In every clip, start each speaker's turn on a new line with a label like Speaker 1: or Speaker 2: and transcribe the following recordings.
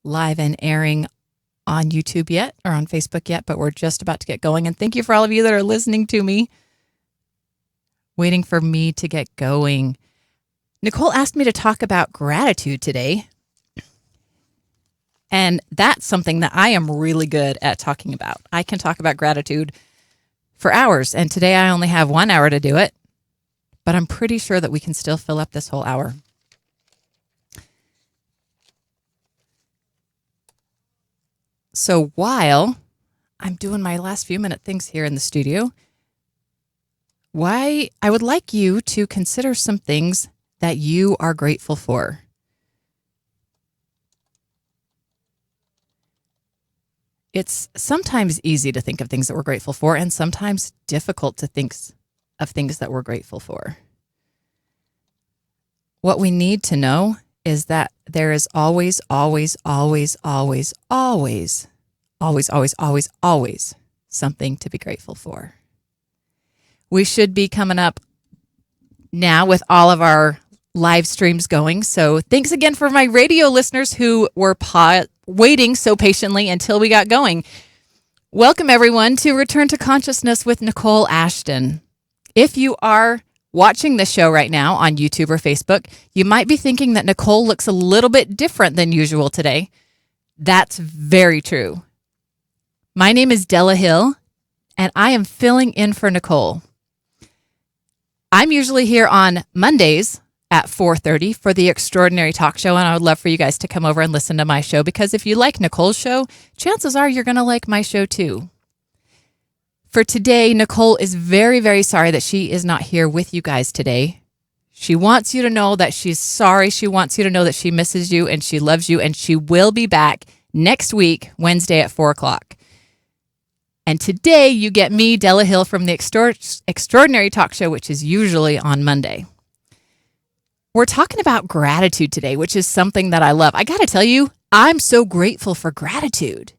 Speaker 1: live and airing on YouTube yet or on Facebook yet, but we're just about to get going. And thank you for all of you that are listening to me, waiting for me to get going. Nicole asked me to talk about gratitude today. And that's something that I am really good at talking about. I can talk about gratitude for hours. And today I only have 1 hour to do it, but I'm pretty sure that we can still fill up this whole hour. So while I'm doing my last few minute things here in the studio, I would like you to consider some things that you are grateful for. It's sometimes easy to think of things that we're grateful for, and sometimes difficult to think of things that we're grateful for. What we need to know is that there is always something to be grateful for. We should be coming up now with all of our live streams going. So thanks again for my radio listeners who were waiting so patiently until we got going. Welcome everyone to Return to Consciousness with Nicole Ashton. If you are watching the show right now on YouTube or Facebook, you might be thinking that Nicole looks a little bit different than usual today. That's very true. My name is Della Hill, and I am filling in for Nicole. I'm usually here on Mondays at 4:30 for the Extraordinary Talk Show, and I would love for you guys to come over and listen to my show, because if you like Nicole's show, chances are you're going to like my show too. For today, Nicole is very, very sorry that she is not here with you guys today. She wants you to know that she's sorry. She wants you to know that she misses you and she loves you, and she will be back next week, Wednesday at 4 o'clock. And today you get me, Della Hill, from the Extraordinary Talk Show, which is usually on Monday. We're talking about gratitude today, which is something that I love. I got to tell you, I'm so grateful for gratitude.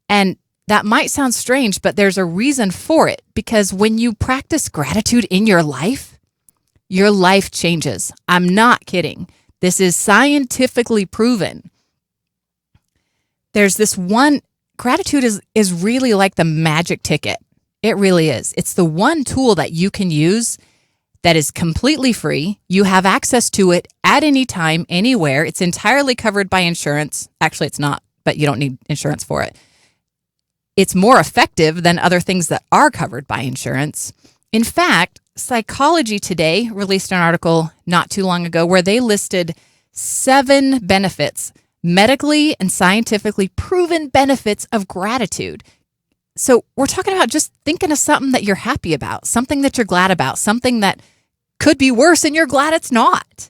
Speaker 1: And that might sound strange, but there's a reason for it, because when you practice gratitude in your life changes. I'm not kidding. This is scientifically proven. There's this one, gratitude is really like the magic ticket. It really is. It's the one tool that you can use that is completely free. You have access to it at any time, anywhere. It's entirely covered by insurance. Actually, it's not, but you don't need insurance for it. It's more effective than other things that are covered by insurance. In fact, Psychology Today released an article not too long ago where they listed 7 benefits, medically and scientifically proven benefits of gratitude. So we're talking about just thinking of something that you're happy about, something that you're glad about, something that could be worse and you're glad it's not.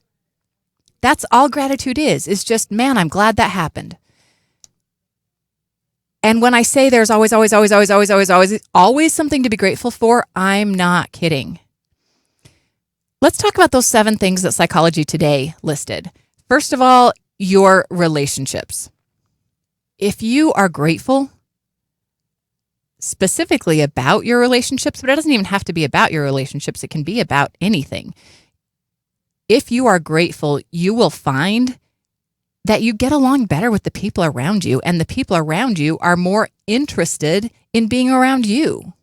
Speaker 1: That's all gratitude is just, man, I'm glad that happened. And when I say there's always something to be grateful for, I'm not kidding. Let's talk about those 7 things that Psychology Today listed. First of all, your relationships. If you are grateful specifically about your relationships, but it doesn't even have to be about your relationships, it can be about anything. If you are grateful, you will find that you get along better with the people around you, and the people around you are more interested in being around you.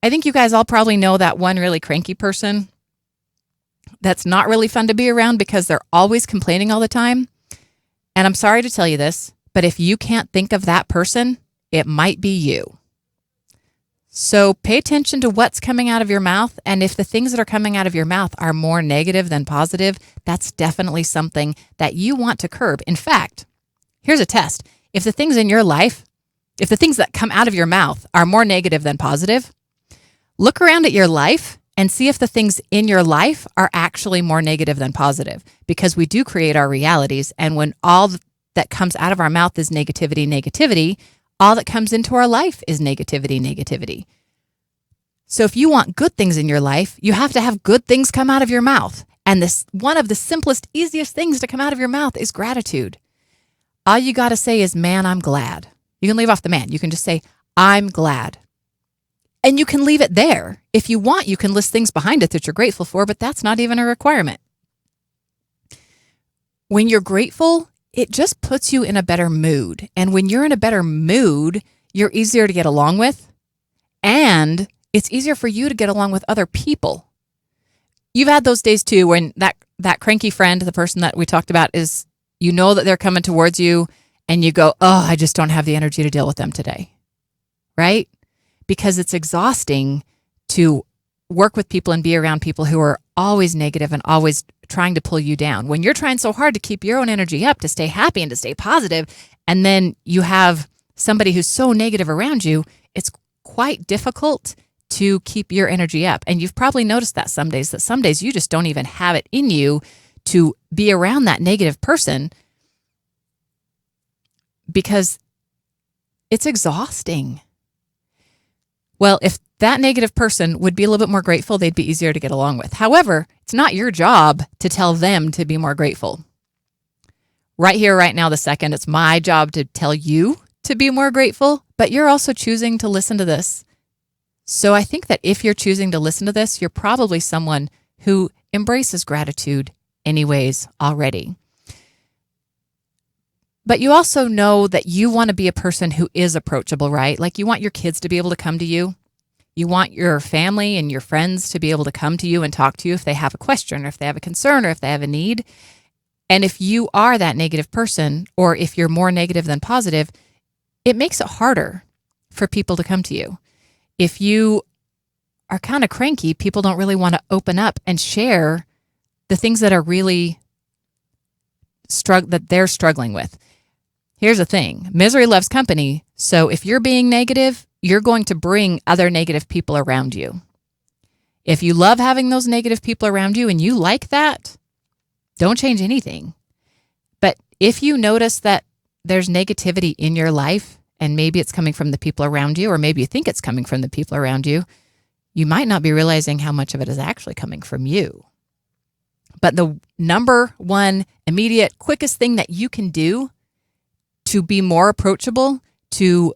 Speaker 1: I think you guys all probably know that one really cranky person that's not really fun to be around because they're always complaining all the time. And I'm sorry to tell you this, but if you can't think of that person, it might be you. So pay attention to what's coming out of your mouth. And if the things that are coming out of your mouth are more negative than positive, that's definitely something that you want to curb. In fact, here's a test. If the things in your life, if the things that come out of your mouth are more negative than positive, look around at your life and see if the things in your life are actually more negative than positive, because we do create our realities. And when all that comes out of our mouth is negativity, all that comes into our life is negativity. So if you want good things in your life, you have to have good things come out of your mouth. And this, one of the simplest, easiest things to come out of your mouth is gratitude. All you got to say is, man, I'm glad. You can leave off the man. You can just say, I'm glad. And you can leave it there. If you want, you can list things behind it that you're grateful for, but that's not even a requirement. When you're grateful, it just puts you in a better mood. And when you're in a better mood, you're easier to get along with, and it's easier for you to get along with other people. You've had those days too when that cranky friend, the person that we talked about, is, you know that they're coming towards you and you go, oh, I just don't have the energy to deal with them today, right? Because it's exhausting to work with people and be around people who are always negative and always trying to pull you down. When you're trying so hard to keep your own energy up, to stay happy and to stay positive, and then you have somebody who's so negative around you, it's quite difficult to keep your energy up. And you've probably noticed that some days you just don't even have it in you to be around that negative person because it's exhausting. Well, if that negative person would be a little bit more grateful, they'd be easier to get along with. However, it's not your job to tell them to be more grateful. Right here, right now, the second, it's my job to tell you to be more grateful, but you're also choosing to listen to this. So I think that if you're choosing to listen to this, you're probably someone who embraces gratitude anyways already. But you also know that you want to be a person who is approachable, right? Like you want your kids to be able to come to you. You want your family and your friends to be able to come to you and talk to you if they have a question or if they have a concern or if they have a need. And if you are that negative person, or if you're more negative than positive, it makes it harder for people to come to you. If you are kind of cranky, people don't really want to open up and share the things that are really that they're struggling with. Here's the thing. Misery loves company. So if you're being negative, you're going to bring other negative people around you. If you love having those negative people around you and you like that, don't change anything. But if you notice that there's negativity in your life, and maybe it's coming from the people around you, or maybe you think it's coming from the people around you, you might not be realizing how much of it is actually coming from you. But the number one immediate, quickest thing that you can do to be more approachable, to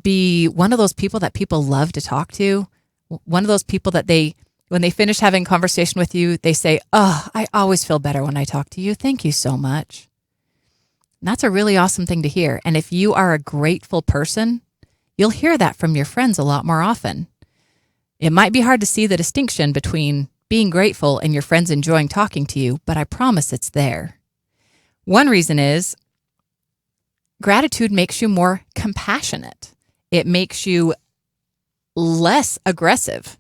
Speaker 1: be one of those people that people love to talk to, one of those people that when they finish having a conversation with you, they say, oh, I always feel better when I talk to you. Thank you so much. And that's a really awesome thing to hear. And if you are a grateful person, you'll hear that from your friends a lot more often. It might be hard to see the distinction between being grateful and your friends enjoying talking to you, but I promise it's there. One reason is gratitude makes you more compassionate. It makes you less aggressive.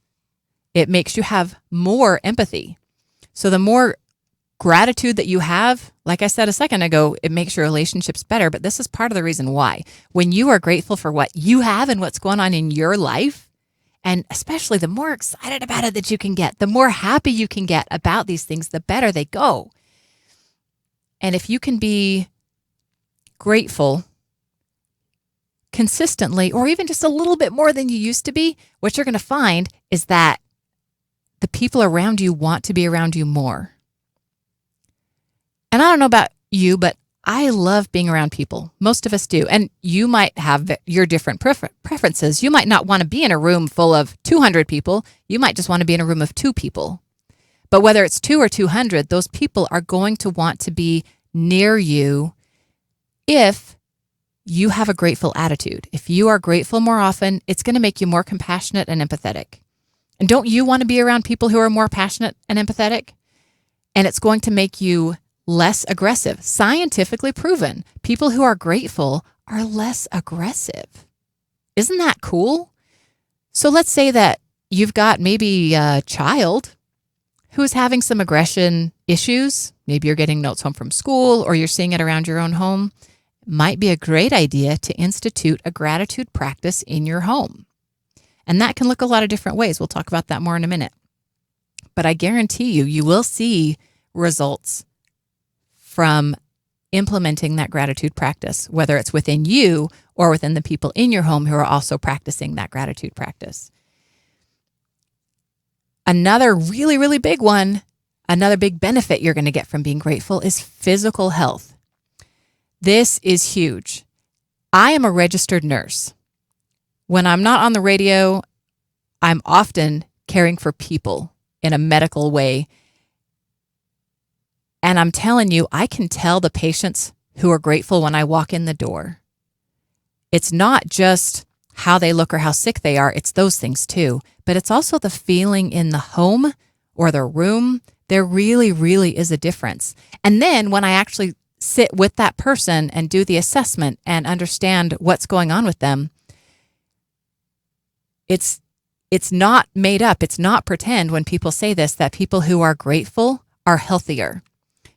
Speaker 1: It makes you have more empathy. So the more gratitude that you have, like I said a second ago, it makes your relationships better. But this is part of the reason why. When you are grateful for what you have and what's going on in your life, and especially the more excited about it that you can get, the more happy you can get about these things, the better they go. And if you can be grateful consistently, or even just a little bit more than you used to be, what you're going to find is that the people around you want to be around you more. And I don't know about you, but I love being around people. Most of us do. And you might have your different preferences. You might not want to be in a room full of 200 people. You might just want to be in a room of 2 people. But whether it's 2 or 200, those people are going to want to be near you if you have a grateful attitude. If you are grateful more often, it's going to make you more compassionate and empathetic. And don't you want to be around people who are more passionate and empathetic? And it's going to make you less aggressive. Scientifically proven, people who are grateful are less aggressive. Isn't that cool? So let's say that you've got maybe a child who's having some aggression issues. Maybe you're getting notes home from school, or you're seeing it around your own home. It might be a great idea to institute a gratitude practice in your home. And that can look a lot of different ways. We'll talk about that more in a minute. But I guarantee you will see results from implementing that gratitude practice, whether it's within you or within the people in your home who are also practicing that gratitude practice. Another really, really big one, another big benefit you're going to get from being grateful is physical health. This is huge. I am a registered nurse. When I'm not on the radio, I'm often caring for people in a medical way. And I'm telling you, I can tell the patients who are grateful when I walk in the door. It's not just how they look or how sick they are. It's those things too. But it's also the feeling in the home or the room. There really, really is a difference. And then when I actually sit with that person and do the assessment and understand what's going on with them, it's not made up. It's not pretend when people say this, that people who are grateful are healthier.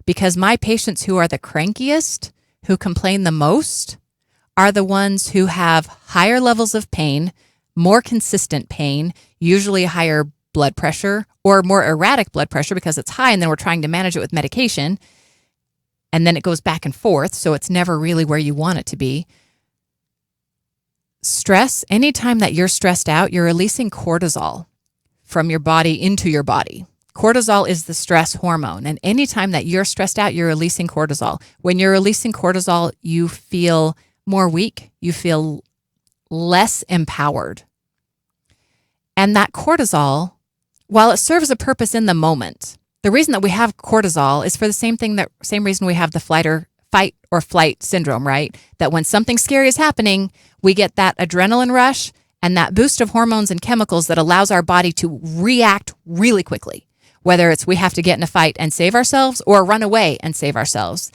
Speaker 1: Because my patients who are the crankiest, who complain the most, are the ones who have higher levels of pain, more consistent pain, usually higher blood pressure or more erratic blood pressure because it's high and then we're trying to manage it with medication. And then it goes back and forth, so it's never really where you want it to be. Stress, anytime that you're stressed out, you're releasing cortisol from your body into your body. Cortisol is the stress hormone. And anytime that you're stressed out, you're releasing cortisol. When you're releasing cortisol, you feel more weak. You feel less empowered. And that cortisol, while it serves a purpose in the moment, the reason that we have cortisol is for the same reason we have the fight or flight syndrome, right? That when something scary is happening, we get that adrenaline rush and that boost of hormones and chemicals that allows our body to react really quickly, whether it's we have to get in a fight and save ourselves or run away and save ourselves.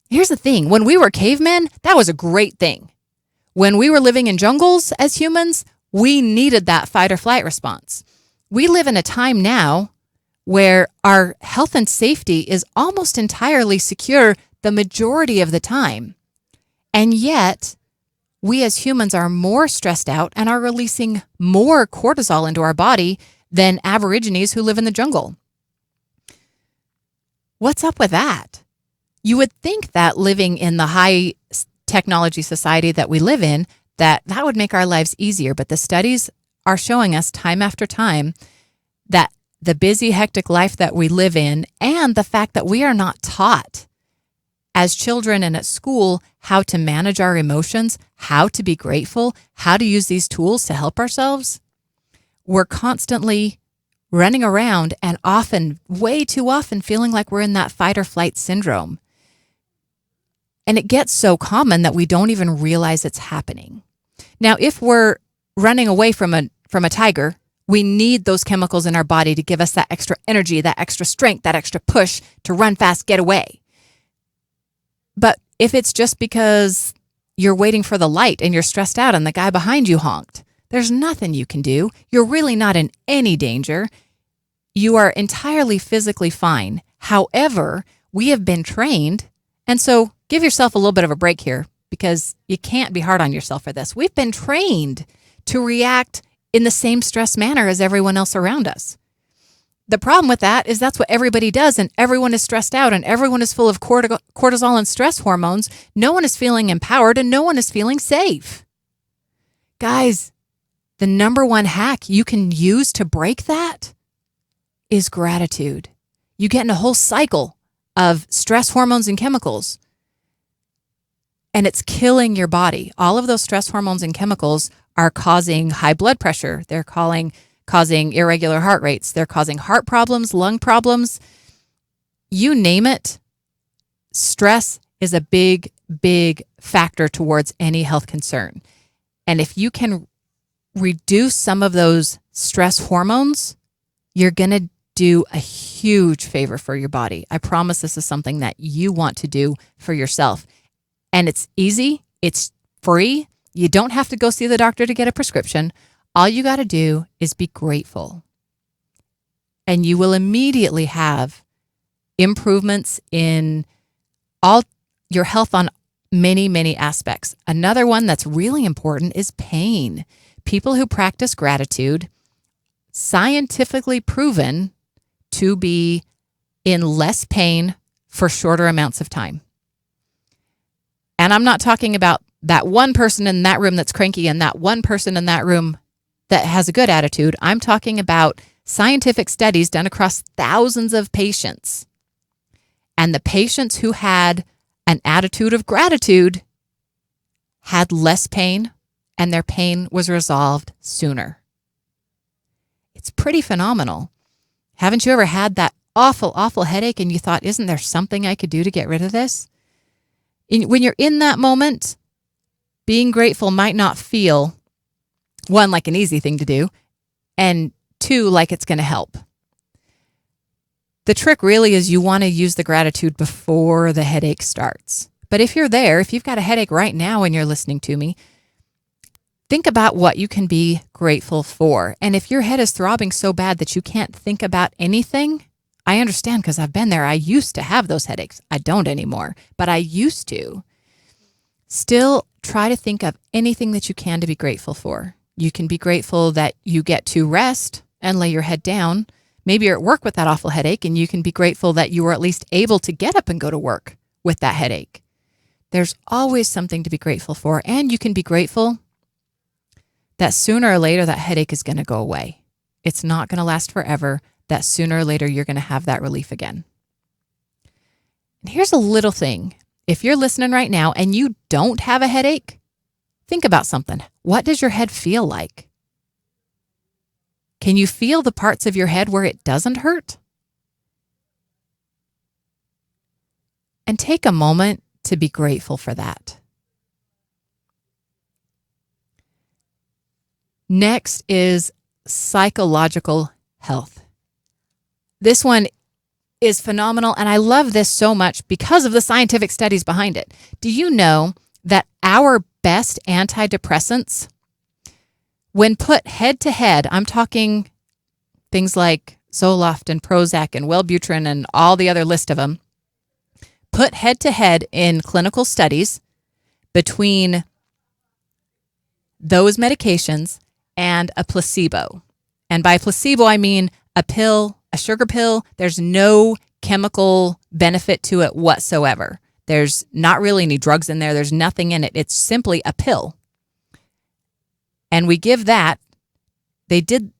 Speaker 1: Here's the thing. When we were cavemen, that was a great thing. When we were living in jungles as humans, we needed that fight or flight response. We live in a time now where our health and safety is almost entirely secure the majority of the time. And yet, we as humans are more stressed out and are releasing more cortisol into our body than Aborigines who live in the jungle. What's up with that? You would think that living in the high technology society that we live in, that would make our lives easier. But the studies are showing us time after time that the busy, hectic life that we live in and the fact that we are not taught as children and at school how to manage our emotions, how to be grateful, how to use these tools to help ourselves. We're constantly running around and often, way too often, feeling like we're in that fight or flight syndrome. And it gets so common that we don't even realize it's happening. Now, if we're running away from a tiger, we need those chemicals in our body to give us that extra energy, that extra strength, that extra push to run fast, get away. But if it's just because you're waiting for the light and you're stressed out and the guy behind you honked, there's nothing you can do. You're really not in any danger. You are entirely physically fine. However, we have been trained, and so give yourself a little bit of a break here because you can't be hard on yourself for this. We've been trained to react in the same stress manner as everyone else around us. The problem with that is that's what everybody does, and everyone is stressed out, and everyone is full of cortisol and stress hormones. No one is feeling empowered, and no one is feeling safe. Guys, the number one hack you can use to break that is gratitude. You get in a whole cycle of stress hormones and chemicals, and it's killing your body. All of those stress hormones and chemicals are causing high blood pressure. They're causing irregular heart rates. They're causing heart problems, lung problems. You name it. Stress is a big, big factor towards any health concern. And if you can reduce some of those stress hormones, you're going to do a huge favor for your body. I promise this is something that you want to do for yourself. And it's easy. It's free. You don't have to go see the doctor to get a prescription. All you got to do is be grateful. And you will immediately have improvements in all your health on many, many aspects. Another one that's really important is pain. People who practice gratitude, scientifically proven to be in less pain for shorter amounts of time. And I'm not talking about that one person in that room that's cranky and that one person in that room that has a good attitude. I'm talking about scientific studies done across thousands of patients. And the patients who had an attitude of gratitude had less pain, and their pain was resolved sooner. It's pretty phenomenal. Haven't you ever had that awful, awful headache and you thought, isn't there something I could do to get rid of this? When you're in that moment, being grateful might not feel, one, like an easy thing to do, and two, like it's going to help. The trick really is you want to use the gratitude before the headache starts. But if you're there, if you've got a headache right now and you're listening to me, think about what you can be grateful for. And if your head is throbbing so bad that you can't think about anything, I understand because I've been there. I used to have those headaches. I don't anymore, but I used to. Still, try to think of anything that you can to be grateful for. You can be grateful that you get to rest and lay your head down. Maybe you're at work with that awful headache, and you can be grateful that you were at least able to get up and go to work with that headache. There's always something to be grateful for, and you can be grateful that sooner or later that headache is going to go away. It's not going to last forever, that sooner or later you're going to have that relief again. And here's a little thing. If you're listening right now and you don't have a headache, think about something. What does your head feel like? Can you feel the parts of your head where it doesn't hurt? And take a moment to be grateful for that. Next is psychological health. This one is phenomenal, and I love this so much because of the scientific studies behind it. Do you know that our best antidepressants, when put head to head, I'm talking things like Zoloft and Prozac and Wellbutrin and all the other list of them, put head to head in clinical studies between those medications and a placebo. And by placebo, I mean a pill, a sugar pill. There's no chemical benefit to it whatsoever. There's not really any drugs in there. There's nothing in it. It's simply a pill. And we give that. They did,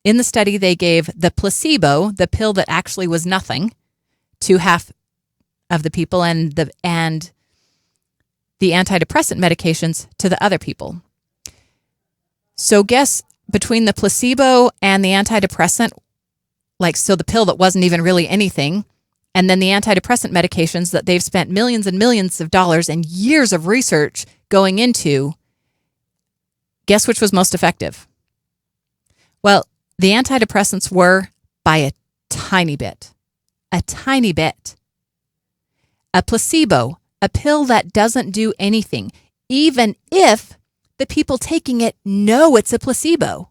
Speaker 1: in the study, they gave the placebo, the pill that actually was nothing, to half of the people, and the antidepressant medications to the other people. So guess between the placebo and the antidepressant, so the pill that wasn't even really anything, and then the antidepressant medications that they've spent millions and millions of dollars and years of research going into, guess which was most effective? Well, the antidepressants were by a tiny bit. A tiny bit. A placebo, a pill that doesn't do anything, even if the people taking it know it's a placebo.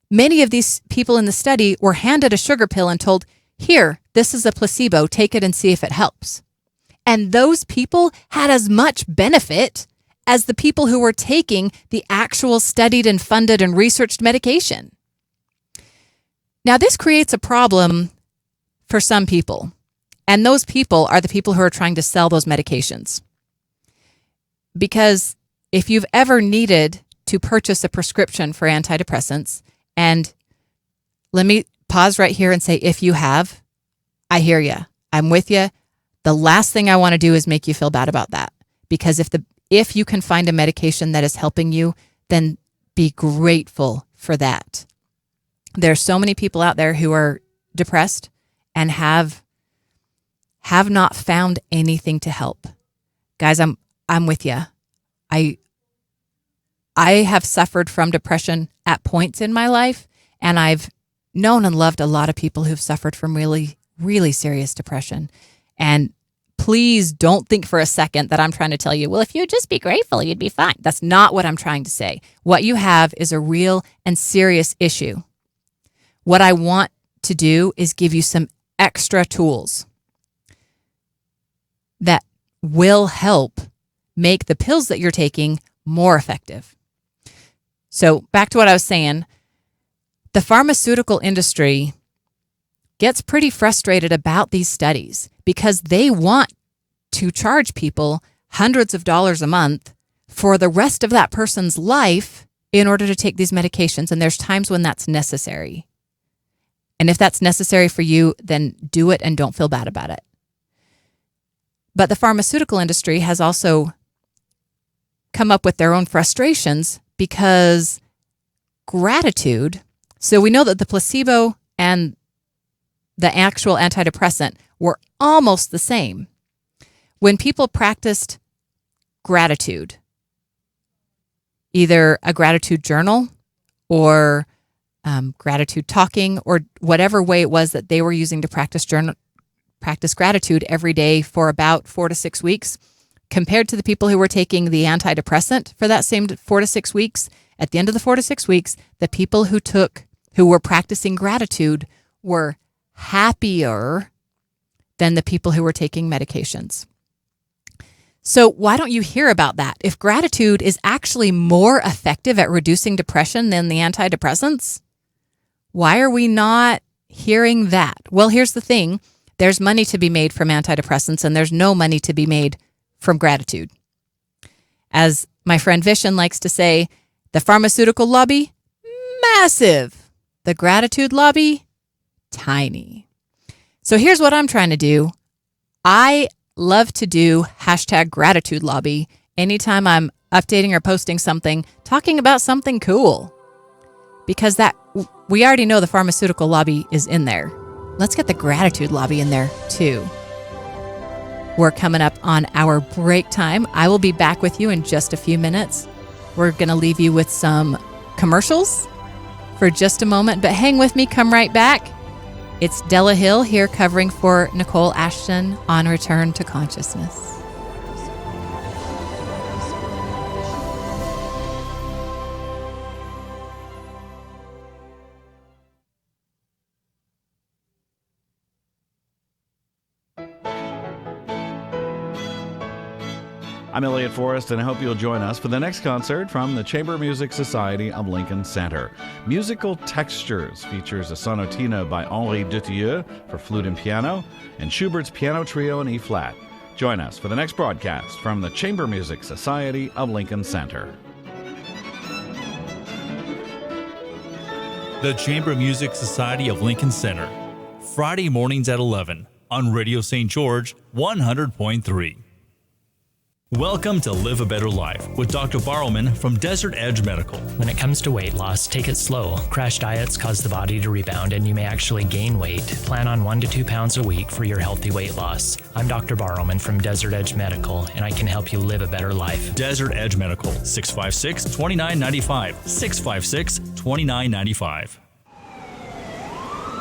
Speaker 1: Many of these people in the study were handed a sugar pill and told, here, this is a placebo, take it and see if it helps. And those people had as much benefit as the people who were taking the actual studied and funded and researched medication. Now, this creates a problem for some people. And those people are the people who are trying to sell those medications. Because if you've ever needed to purchase a prescription for antidepressants, and let me pause right here and say, if you have, I hear you. I'm with you. The last thing I want to do is make you feel bad about that. Because if you can find a medication that is helping you, then be grateful for that. There's so many people out there who are depressed and have not found anything to help. Guys, I'm with you. I have suffered from depression at points in my life, and I've known and loved a lot of people who've suffered from really, really serious depression. And please don't think for a second that I'm trying to tell you, well, if you'd just be grateful, you'd be fine. That's not what I'm trying to say. What you have is a real and serious issue. What I want to do is give you some extra tools that will help make the pills that you're taking more effective. So back to what I was saying, the pharmaceutical industry gets pretty frustrated about these studies because they want to charge people hundreds of dollars a month for the rest of that person's life in order to take these medications. And there's times when that's necessary. And if that's necessary for you, then do it and don't feel bad about it. But the pharmaceutical industry has also come up with their own frustrations because gratitude, so we know that the placebo and the actual antidepressant were almost the same. When people practiced gratitude, either a gratitude journal or gratitude talking, or whatever way it was that they were using to practice gratitude every day for about 4 to 6 weeks, compared to the people who were taking the antidepressant for that same 4 to 6 weeks. At the end of the 4 to 6 weeks, the people who were practicing gratitude were happier than the people who were taking medications. So why don't you hear about that? If gratitude is actually more effective at reducing depression than the antidepressants, why are we not hearing that? Well, here's the thing. There's money to be made from antidepressants, and there's no money to be made from gratitude. As my friend Vishen likes to say, the pharmaceutical lobby, massive. The gratitude lobby, tiny. So here's what I'm trying to do. I love to do #gratitude lobby anytime I'm updating or posting something, talking about something cool. Because we already know the pharmaceutical lobby is in there. Let's get the gratitude lobby in there too. We're coming up on our break time. I will be back with you in just a few minutes. We're going to leave you with some commercials for just a moment, but hang with me, come right back. It's Della Hill here covering for Nicole Ashton on Return to Consciousness.
Speaker 2: I'm Elliot Forrest, and I hope you'll join us for the next concert from the Chamber Music Society of Lincoln Center. Musical Textures features a sonatina by Henri Dutilleux for flute and piano, and Schubert's Piano Trio in E-flat. Join us for the next broadcast from the Chamber Music Society of Lincoln Center.
Speaker 3: The Chamber Music Society of Lincoln Center, Friday mornings at 11 on Radio St. George 100.3. Welcome to Live a Better Life with Dr. Barrowman from Desert Edge Medical.
Speaker 4: When it comes to weight loss, take it slow. Crash diets cause the body to rebound and you may actually gain weight. Plan on 1 to 2 pounds a week for your healthy weight loss. I'm Dr. Barrowman from Desert Edge Medical, and I can help you live a better life.
Speaker 3: Desert Edge Medical, 656-2995, 656-2995.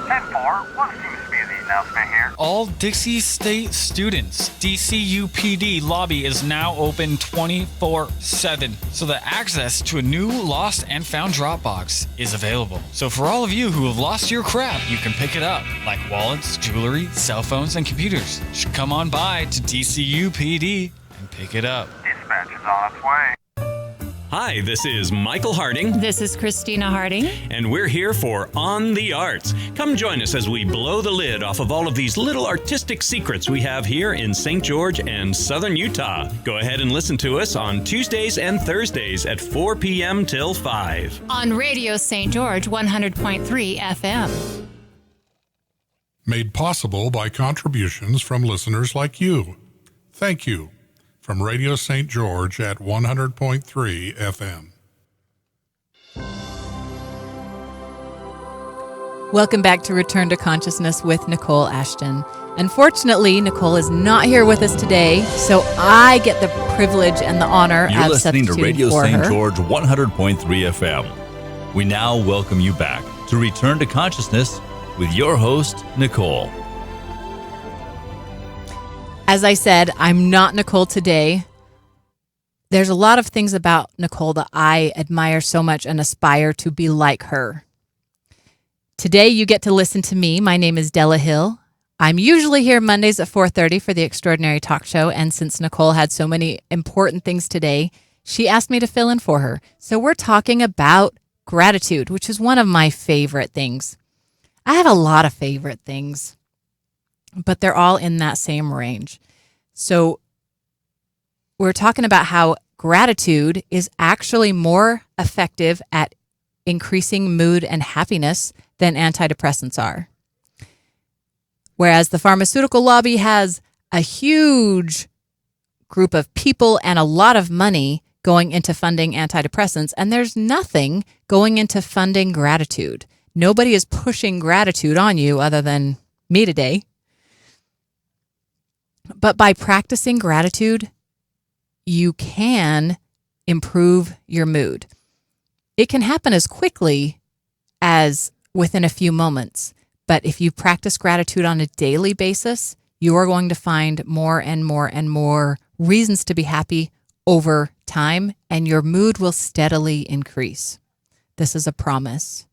Speaker 5: 10-4, what seems to be the announcement here?
Speaker 6: All Dixie State students, DCUPD lobby is now open 24/7, so that access to a new lost and found Dropbox is available. So for all of you who have lost your crap, you can pick it up, like wallets, jewelry, cell phones, and computers. Just come on by to DCUPD and pick it up.
Speaker 5: Dispatch is on its way.
Speaker 7: Hi, this is Michael Harding.
Speaker 8: This is Christina Harding.
Speaker 7: And we're here for On the Arts. Come join us as we blow the lid off of all of these little artistic secrets we have here in St. George and Southern Utah. Go ahead and listen to us on Tuesdays and Thursdays at 4 p.m. till 5.
Speaker 8: On Radio St. George 100.3 FM.
Speaker 9: Made possible by contributions from listeners like you. Thank you. From Radio St. George at 100.3 FM.
Speaker 1: Welcome back to Return to Consciousness with Nicole Ashton. Unfortunately, Nicole is not here with us today, so I get the privilege and the honor
Speaker 3: You're
Speaker 1: of
Speaker 3: listening to
Speaker 1: substituting
Speaker 3: Radio
Speaker 1: for
Speaker 3: St.
Speaker 1: her.
Speaker 3: George 100.3 FM. We now welcome you back to Return to Consciousness with your host, Nicole.
Speaker 1: As I said, I'm not Nicole today. There's a lot of things about Nicole that I admire so much and aspire to be like her. Today, you get to listen to me. My name is Della Hill. I'm usually here Mondays at 4:30 for the Extraordinary Talk Show, and since Nicole had so many important things today, she asked me to fill in for her. So we're talking about gratitude, which is one of my favorite things. I have a lot of favorite things, but they're all in that same range. So we're talking about how gratitude is actually more effective at increasing mood and happiness than antidepressants are. Whereas the pharmaceutical lobby has a huge group of people and a lot of money going into funding antidepressants, and there's nothing going into funding gratitude. Nobody is pushing gratitude on you other than me today. But by practicing gratitude, you can improve your mood. It can happen as quickly as within a few moments, but if you practice gratitude on a daily basis, you are going to find more and more and more reasons to be happy over time, and your mood will steadily increase. This is a promise.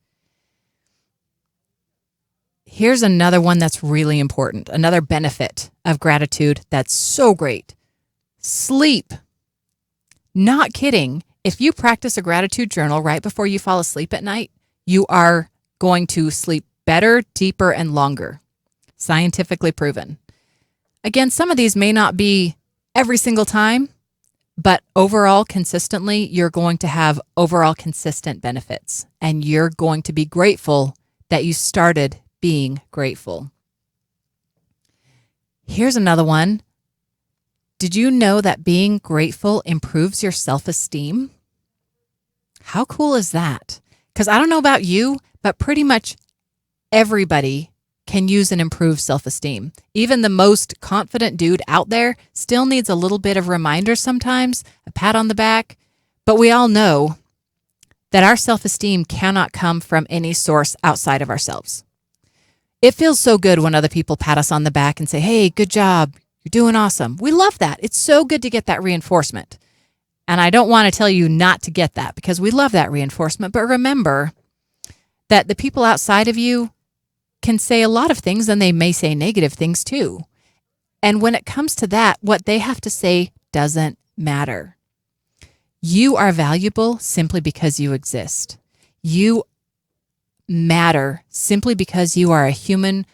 Speaker 1: Here's another one that's really important, another benefit of gratitude that's so great. Sleep. Not kidding. If you practice a gratitude journal right before you fall asleep at night, you are going to sleep better, deeper, and longer. Scientifically proven. Again, some of these may not be every single time, but overall, consistently, you're going to have overall consistent benefits, and you're going to be grateful that you started being grateful. Here's another one. Did you know that being grateful improves your self-esteem? How cool is that? Because I don't know about you, but pretty much everybody can use an improved self-esteem. Even the most confident dude out there still needs a little bit of reminder sometimes, a pat on the back. But we all know that our self-esteem cannot come from any source outside of ourselves. It feels so good when other people pat us on the back and say, hey, good job. You're doing awesome. We love that. It's so good to get that reinforcement. And I don't want to tell you not to get that because we love that reinforcement. But remember that the people outside of you can say a lot of things and they may say negative things too. And when it comes to that, what they have to say doesn't matter. You are valuable simply because you exist. You matter simply because you are a human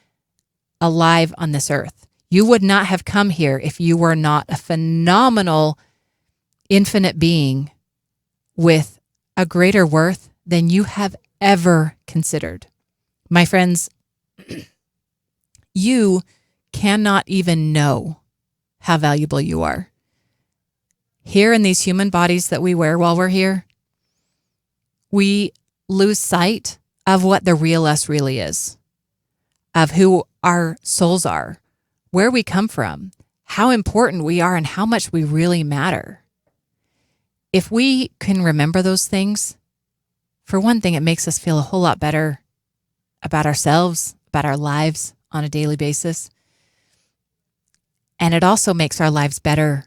Speaker 1: alive on this earth. You would not have come here if you were not a phenomenal, infinite being with a greater worth than you have ever considered. My friends, you cannot even know how valuable you are. Here in these human bodies that we wear while we're here, we lose sight of what the real us really is, of who our souls are, where we come from, how important we are, and how much we really matter. If we can remember those things, for one thing, it makes us feel a whole lot better about ourselves, about our lives on a daily basis. And it also makes our lives better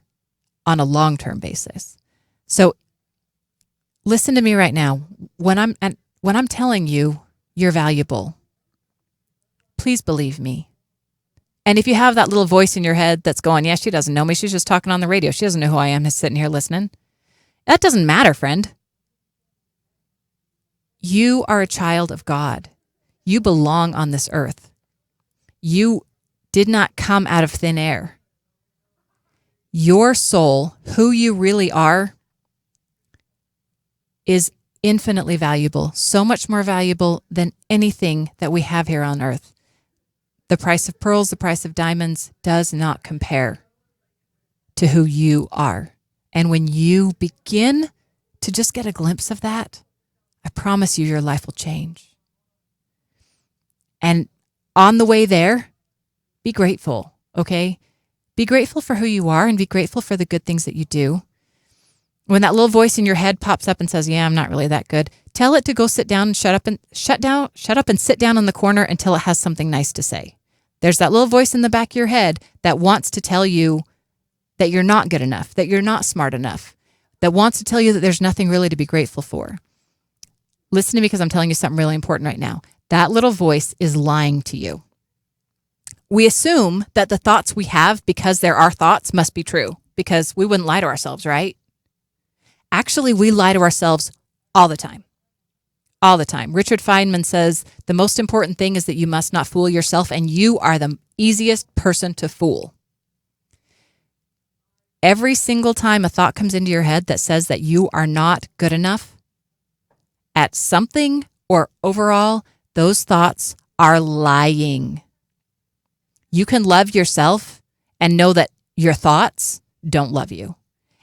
Speaker 1: on a long-term basis. So listen to me right now. When I'm telling you you're valuable, please believe me. And if you have that little voice in your head that's going, yeah, she doesn't know me. She's just talking on the radio. She doesn't know who I am, just sitting here listening. That doesn't matter, friend. You are a child of God. You belong on this earth. You did not come out of thin air. Your soul, who you really are, is infinitely valuable, so much more valuable than anything that we have here on earth. The price of pearls, the price of diamonds does not compare to who you are. And when you begin to just get a glimpse of that, I promise you your life will change. And on the way there, be grateful, okay? Be grateful for who you are and be grateful for the good things that you do. When that little voice in your head pops up and says, yeah, I'm not really that good, tell it to go sit down and shut up and sit down in the corner until it has something nice to say. There's that little voice in the back of your head that wants to tell you that you're not good enough, that you're not smart enough, that wants to tell you that there's nothing really to be grateful for. Listen to me because I'm telling you something really important right now. That little voice is lying to you. We assume that the thoughts we have, because they're our thoughts, must be true, because we wouldn't lie to ourselves, right? Actually, we lie to ourselves all the time. All the time. Richard Feynman says, the most important thing is that you must not fool yourself, and you are the easiest person to fool. Every single time a thought comes into your head that says that you are not good enough at something or overall, those thoughts are lying. You can love yourself and know that your thoughts don't love you.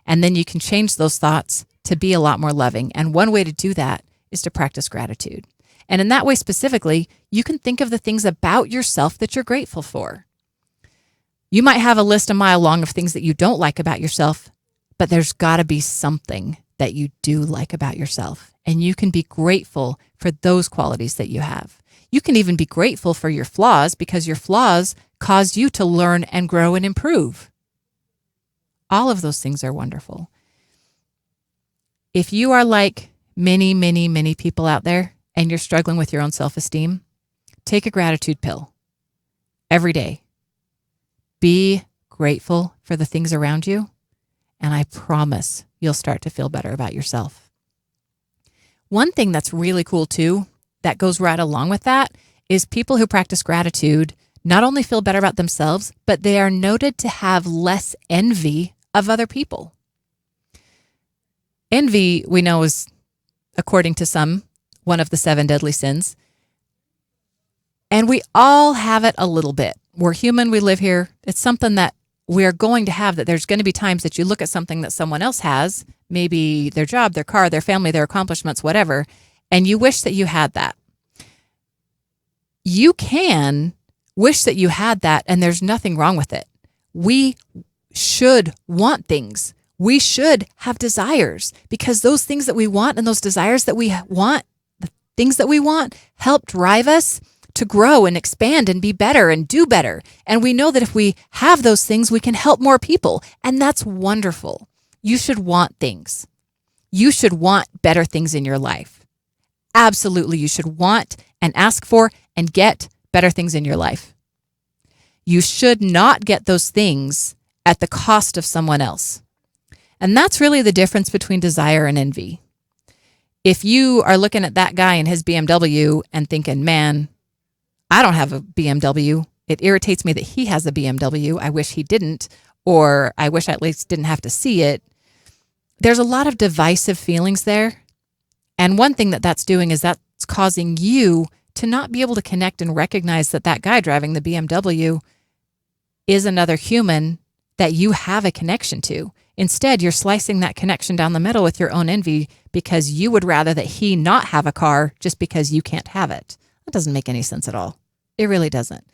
Speaker 1: And then you can change those thoughts to be a lot more loving. And one way to do that is to practice gratitude. And in that way specifically, you can think of the things about yourself that you're grateful for. You might have a list a mile long of things that you don't like about yourself, but there's got to be something that you do like about yourself. And you can be grateful for those qualities that you have. You can even be grateful for your flaws because your flaws cause you to learn and grow and improve. All of those things are wonderful. If you are like many, many, many people out there and you're struggling with your own self-esteem, take a gratitude pill every day. Be grateful for the things around you, and I promise you'll start to feel better about yourself. One thing that's really cool too, that goes right along with that, is people who practice gratitude not only feel better about themselves, but they are noted to have less envy of other people. Envy, we know, is, according to some, one of the 7 deadly sins. And we all have it a little bit. We're human, we live here. It's something that we're going to have, that there's going to be times that you look at something that someone else has, maybe their job, their car, their family, their accomplishments, whatever, and you wish that you had that. You can wish that you had that, and there's nothing wrong with it. We should want things. We should have desires, because those things that we want and those desires that we want, the things that we want, help drive us to grow and expand and be better and do better. And we know that if we have those things, we can help more people. And that's wonderful. You should want things. You should want better things in your life. Absolutely, you should want and ask for and get better things in your life. You should not get those things at the cost of someone else. And that's really the difference between desire and envy. If you are looking at that guy in his BMW and thinking, man, I don't have a BMW. It irritates me that he has a BMW. I wish he didn't, or I wish I at least didn't have to see it. There's a lot of divisive feelings there. And one thing that that's doing is that's causing you to not be able to connect and recognize that that guy driving the BMW is another human that you have a connection to. Instead, you're slicing that connection down the middle with your own envy because you would rather that he not have a car just because you can't have it. That doesn't make any sense at all. It really doesn't.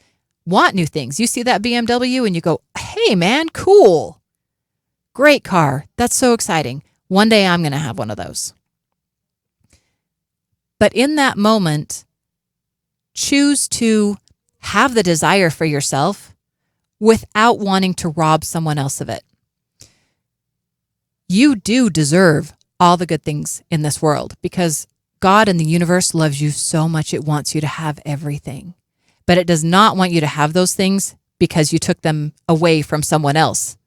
Speaker 1: Want new things. You see that BMW and you go, hey man, cool. Great car. That's so exciting. One day I'm going to have one of those. But in that moment, choose to have the desire for yourself without wanting to rob someone else of it. You do deserve all the good things in this world because God and the universe loves you so much it wants you to have everything. But it does not want you to have those things because you took them away from someone else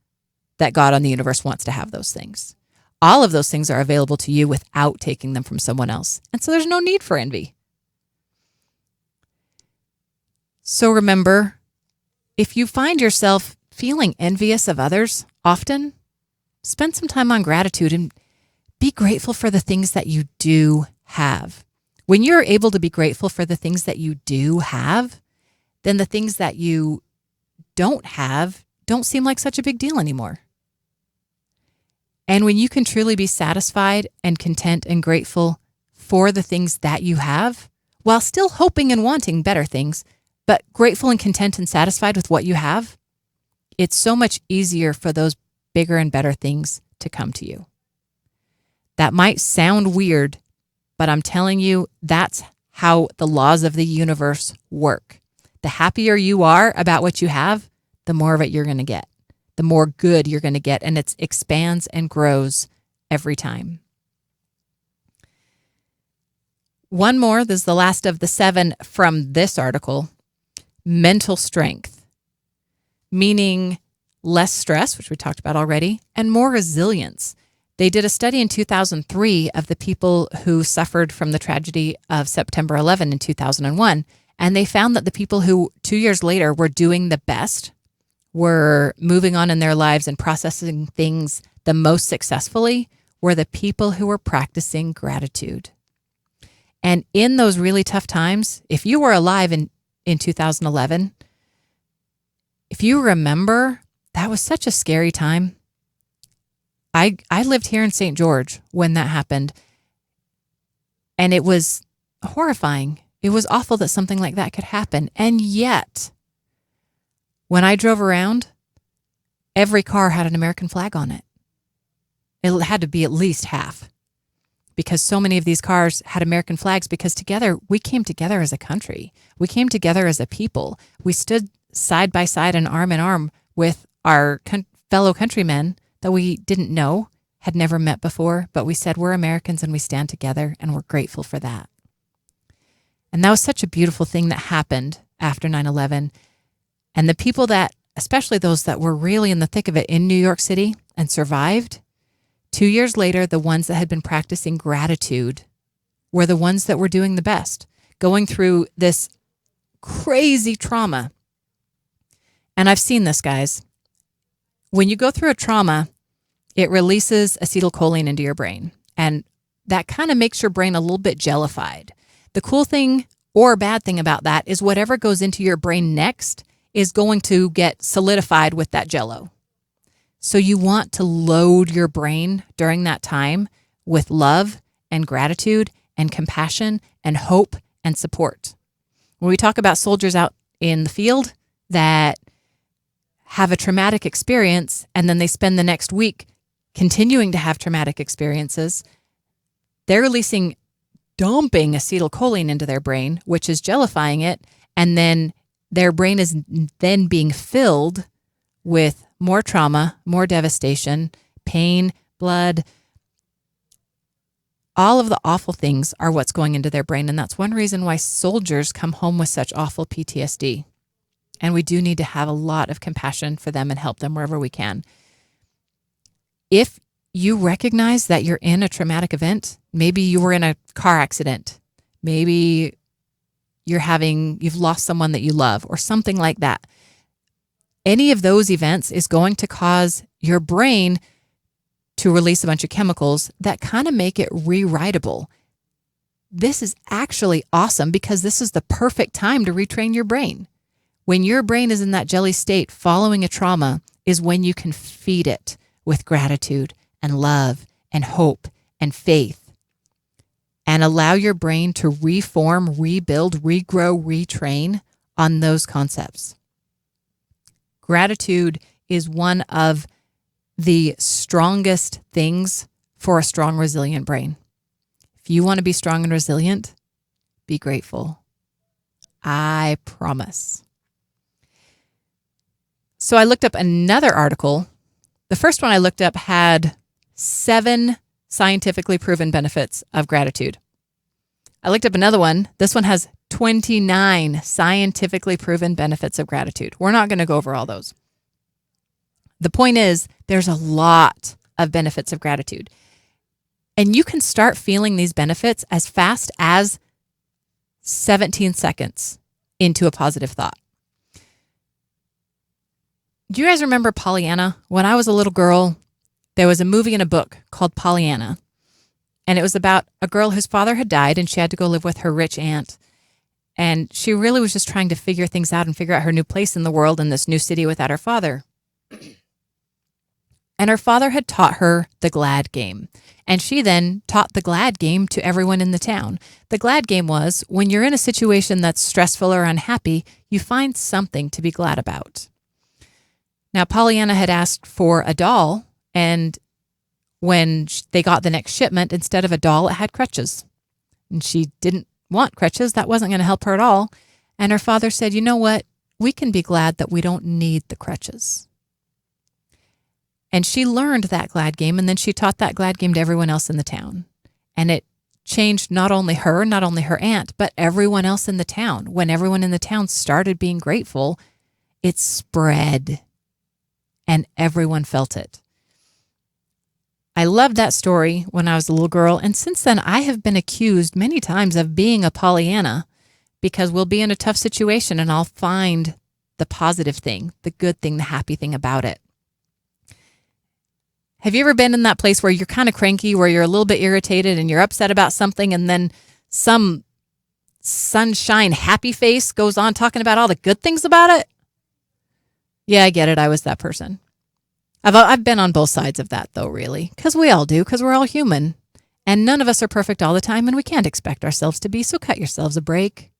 Speaker 1: that God and the universe wants to have those things. All of those things are available to you without taking them from someone else. And so there's no need for envy. So remember, if you find yourself feeling envious of others often, spend some time on gratitude and be grateful for the things that you do have. When you're able to be grateful for the things that you do have, then the things that you don't have don't seem like such a big deal anymore. And when you can truly be satisfied and content and grateful for the things that you have, while still hoping and wanting better things, but grateful and content and satisfied with what you have, it's so much easier for those bigger and better things to come to you. That might sound weird, but I'm telling you, that's how the laws of the universe work. The happier you are about what you have, the more of it you're going to get, the more good you're going to get, and it expands and grows every time. One more, this is the last of the 7 from this article. Mental strength, meaning less stress, which we talked about already, and more resilience. They did a study in 2003 of the people who suffered from the tragedy of September 11 in 2001, and they found that the people who 2 years later were doing the best, were moving on in their lives and processing things the most successfully, were the people who were practicing gratitude. And in those really tough times, if you were alive in 2011, if you remember, that was such a scary time. I lived here in St. George when that happened, and it was horrifying. It was awful that something like that could happen. And yet, when I drove around, every car had an American flag on it. It had to be at least half, because so many of these cars had American flags, because together, we came together as a country. We came together as a people. We stood side by side and arm with our fellow countrymen that we didn't know, had never met before, but we said we're Americans and we stand together, and we're grateful for that. And that was such a beautiful thing that happened after 9/11. And the people that, especially those that were really in the thick of it in New York City and survived, 2 years later, the ones that had been practicing gratitude were the ones that were doing the best, going through this crazy trauma. And I've seen this, guys. When you go through a trauma, it releases acetylcholine into your brain, and that kind of makes your brain a little bit jellified. The cool thing or bad thing about that is whatever goes into your brain next is going to get solidified with that jello. So you want to load your brain during that time with love and gratitude and compassion and hope and support. When we talk about soldiers out in the field that have a traumatic experience and then they spend the next week continuing to have traumatic experiences, they're dumping acetylcholine into their brain, which is jellifying it, and then their brain is then being filled with more trauma, more devastation, pain, blood. All of the awful things are what's going into their brain, and that's one reason why soldiers come home with such awful PTSD. And we do need to have a lot of compassion for them and help them wherever we can. If you recognize that you're in a traumatic event, maybe you were in a car accident, maybe you've lost someone that you love or something like that. Any of those events is going to cause your brain to release a bunch of chemicals that kind of make it rewritable. This is actually awesome because this is the perfect time to retrain your brain. When your brain is in that jelly state following a trauma is when you can feed it with gratitude and love and hope and faith and allow your brain to reform, rebuild, regrow, retrain on those concepts. Gratitude is one of the strongest things for a strong, resilient brain. If you want to be strong and resilient, be grateful. I promise. So I looked up another article. The first one I looked up had 7 scientifically proven benefits of gratitude. I looked up another one. This one has 29 scientifically proven benefits of gratitude. We're not going to go over all those. The point is, there's a lot of benefits of gratitude. And you can start feeling these benefits as fast as 17 seconds into a positive thought. Do you guys remember Pollyanna? When I was a little girl, there was a movie and a book called Pollyanna. And it was about a girl whose father had died and she had to go live with her rich aunt. And she really was just trying to figure things out and figure out her new place in the world in this new city without her father. And her father had taught her the glad game. And she then taught the glad game to everyone in the town. The glad game was when you're in a situation that's stressful or unhappy, you find something to be glad about. Now, Pollyanna had asked for a doll, and when they got the next shipment, instead of a doll, it had crutches. And she didn't want crutches. That wasn't going to help her at all. And her father said, you know what? We can be glad that we don't need the crutches. And she learned that glad game, and then she taught that glad game to everyone else in the town. And it changed not only her aunt, but everyone else in the town. When everyone in the town started being grateful, it spread, and everyone felt it. I loved that story when I was a little girl, and since then I have been accused many times of being a Pollyanna because we'll be in a tough situation and I'll find the positive thing, the good thing, the happy thing about it. Have you ever been in that place where you're kind of cranky, where you're a little bit irritated and you're upset about something, and then some sunshine happy face goes on talking about all the good things about it? Yeah, I get it. I was that person. I've been on both sides of that, though, really, because we all do, because we're all human. And none of us are perfect all the time, and we can't expect ourselves to be, so cut yourselves a break.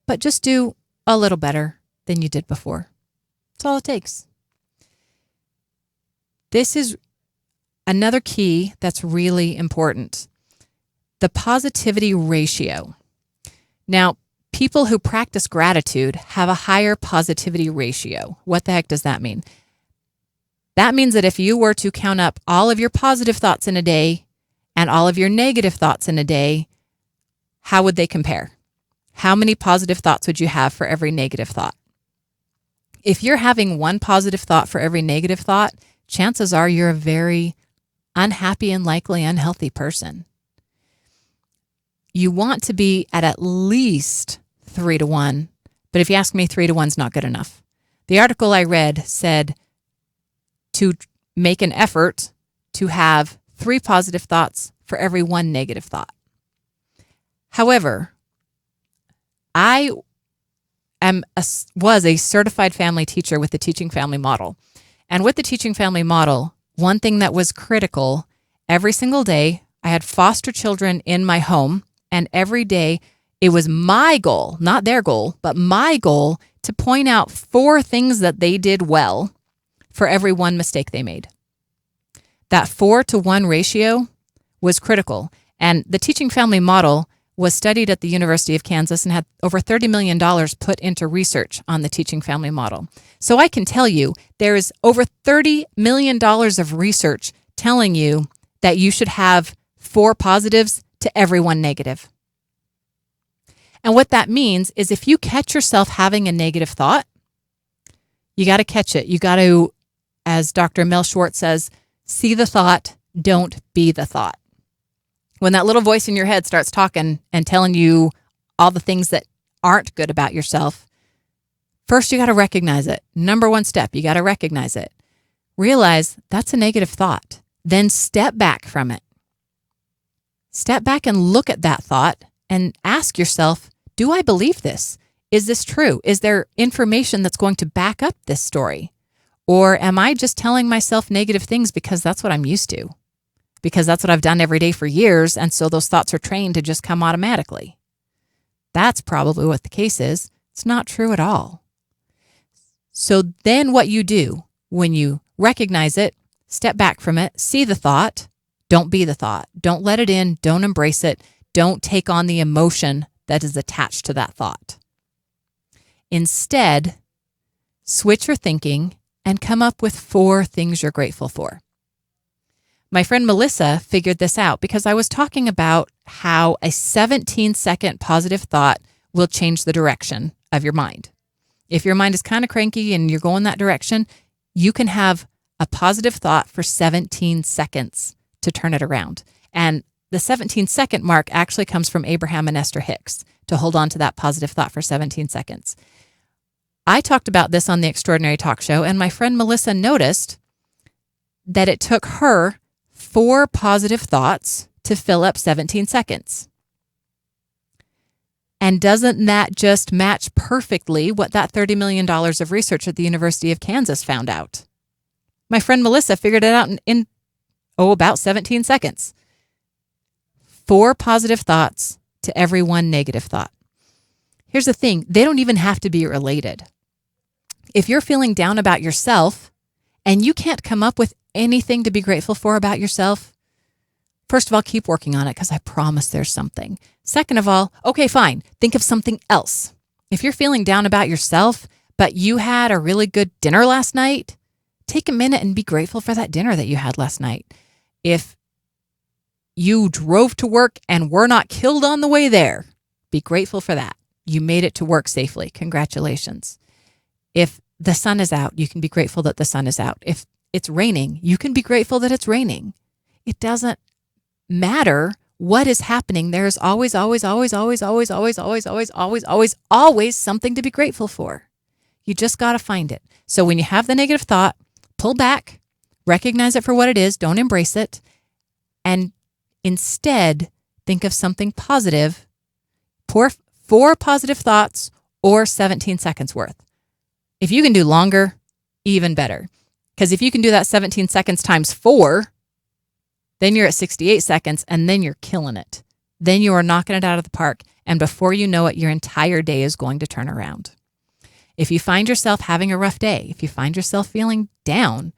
Speaker 1: But just do a little better than you did before. That's all it takes. This is another key that's really important, the positivity ratio. Now, people who practice gratitude have a higher positivity ratio. What the heck does that mean? That means that if you were to count up all of your positive thoughts in a day and all of your negative thoughts in a day, how would they compare? How many positive thoughts would you have for every negative thought? If you're having one positive thought for every negative thought, chances are you're a very unhappy and likely unhealthy person. You want to be at least 3-1, but if you ask me, 3-1 is not good enough. The article I read said to make an effort to have 3 positive thoughts for every 1 negative thought. However, I was a certified family teacher with the Teaching Family Model. And with the Teaching Family Model, one thing that was critical, every single day, I had foster children in my home, and every day it was my goal, not their goal, but my goal to point out 4 things that they did well for every 1 mistake they made. That 4-to-1 ratio was critical. And the Teaching Family Model was studied at the University of Kansas and had over $30 million put into research on the Teaching Family Model. So I can tell you there is over $30 million of research telling you that you should have 4 positives to every 1 negative. And what that means is if you catch yourself having a negative thought, you got to catch it. You got to, as Dr. Mel Schwartz says, see the thought, don't be the thought. When that little voice in your head starts talking and telling you all the things that aren't good about yourself, first you got to recognize it. Number 1 step, you got to recognize it. Realize that's a negative thought. Then step back from it. Step back and look at that thought and ask yourself, do I believe this? Is this true? Is there information that's going to back up this story? Or am I just telling myself negative things because that's what I'm used to? Because that's what I've done every day for years, and so those thoughts are trained to just come automatically. That's probably what the case is. It's not true at all. So then what you do when you recognize it, step back from it, see the thought, don't be the thought. Don't let it in, don't embrace it, don't take on the emotion that is attached to that thought. Instead, switch your thinking and come up with 4 things you're grateful for. My friend Melissa figured this out because I was talking about how a 17-second positive thought will change the direction of your mind. If your mind is kind of cranky and you're going that direction, you can have a positive thought for 17 seconds to turn it around. And the 17-second mark actually comes from Abraham and Esther Hicks, to hold on to that positive thought for 17 seconds. I talked about this on the Extraordinary Talk Show, and my friend Melissa noticed that it took her 4 positive thoughts to fill up 17 seconds. And doesn't that just match perfectly what that $30 million of research at the University of Kansas found out? My friend Melissa figured it out in about 17 seconds. 4 positive thoughts to every 1 negative thought. Here's the thing, they don't even have to be related. If you're feeling down about yourself and you can't come up with anything to be grateful for about yourself, first of all, keep working on it because I promise there's something. Second of all, okay, fine, think of something else. If you're feeling down about yourself, but you had a really good dinner last night, take a minute and be grateful for that dinner that you had last night. If you drove to work and were not killed on the way there, be grateful for that. You made it to work safely. Congratulations. If the sun is out, you can be grateful that the sun is out. If it's raining, you can be grateful that it's raining. It doesn't matter what is happening. There is always something to be grateful for. You just got to find it. So when you have the negative thought, pull back, recognize it for what it is, don't embrace it, and instead think of something positive. Pour 4 positive thoughts or 17 seconds worth. If you can do longer, even better. Because if you can do that 17 seconds times 4, then you're at 68 seconds and then you're killing it. Then you are knocking it out of the park. And before you know it, your entire day is going to turn around. If you find yourself having a rough day, if you find yourself feeling down,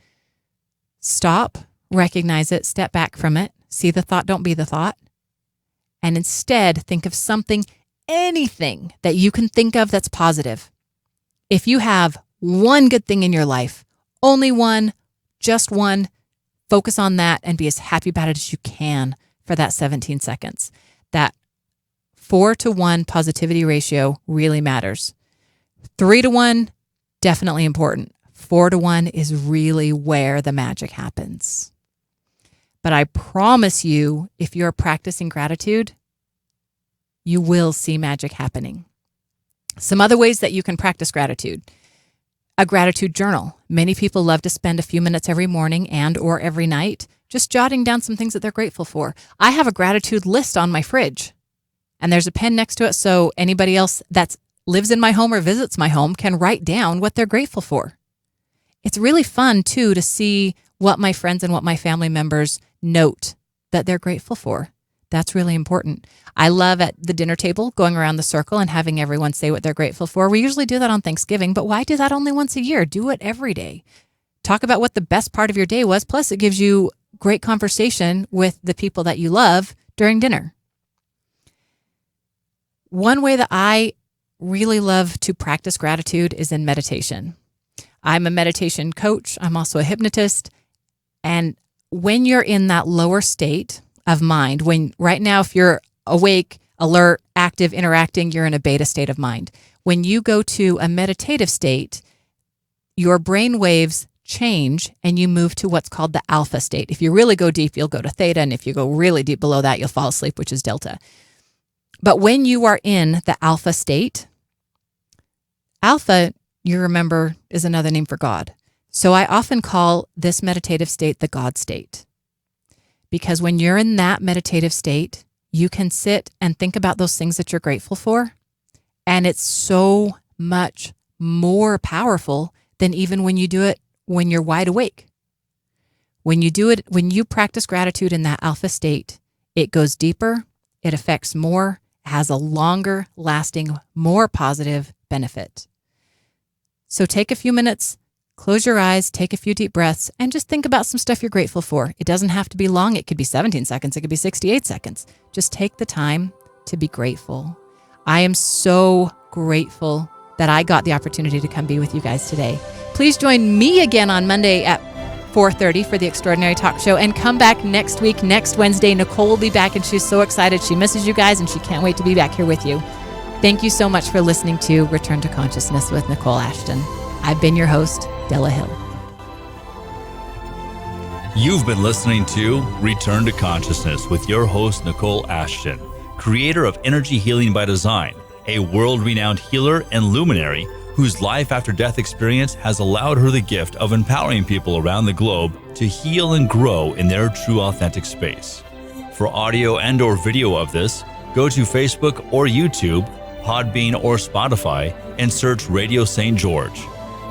Speaker 1: stop, recognize it, step back from it, see the thought, don't be the thought, and instead think of something, anything that you can think of that's positive. If you have one good thing in your life, only one, just one, focus on that and be as happy about it as you can for that 17 seconds. That 4-to-1 positivity ratio really matters. 3-to-1, definitely important. 4-to-1 is really where the magic happens. But I promise you, if you're practicing gratitude, you will see magic happening. Some other ways that you can practice gratitude. A gratitude journal. Many people love to spend a few minutes every morning and or every night just jotting down some things that they're grateful for. I have a gratitude list on my fridge, and there's a pen next to it so anybody else that lives in my home or visits my home can write down what they're grateful for. It's really fun, too, to see what my friends and what my family members note that they're grateful for. That's really important. I love at the dinner table going around the circle and having everyone say what they're grateful for. We usually do that on Thanksgiving, but why do that only once a year? Do it every day. Talk about what the best part of your day was. Plus, it gives you great conversation with the people that you love during dinner. One way that I really love to practice gratitude is in meditation. I'm a meditation coach. I'm also a hypnotist. And when you're in that lower state of mind, right now, if you're awake, alert, active, interacting, you're in a beta state of mind. When you go to a meditative state, your brain waves change and you move to what's called the alpha state. If you really go deep, you'll go to theta. And if you go really deep below that, you'll fall asleep, which is delta. But when you are in the alpha state, alpha, you remember, is another name for God. So I often call this meditative state the God state. Because when you're in that meditative state, you can sit and think about those things that you're grateful for. And it's so much more powerful than even when you do it when you're wide awake. When you practice gratitude in that alpha state, it goes deeper, it affects more, has a longer lasting, more positive benefit. So take a few minutes, close your eyes, take a few deep breaths, and just think about some stuff you're grateful for. It doesn't have to be long. It could be 17 seconds. It could be 68 seconds. Just take the time to be grateful. I am so grateful that I got the opportunity to come be with you guys today. Please join me again on Monday at 4:30 for the Extraordinary Talk Show, and come back next week, next Wednesday. Nicole will be back, and she's so excited. She misses you guys, and she can't wait to be back here with you. Thank you so much for listening to Return to Consciousness with Nicole Ashton. I've been your host, Della Hill.
Speaker 3: You've been listening to Return to Consciousness with your host, Nicole Ashton, creator of Energy Healing by Design, a world-renowned healer and luminary whose life after death experience has allowed her the gift of empowering people around the globe to heal and grow in their true authentic space. For audio and or video of this, go to Facebook or YouTube, Podbean or Spotify, and search Radio St. George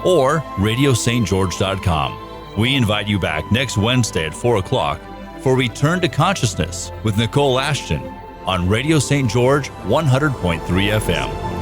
Speaker 3: or radiostgeorge.com. We invite you back next Wednesday at 4 o'clock for Return to Consciousness with Nicole Ashton on Radio St. George 100.3 FM.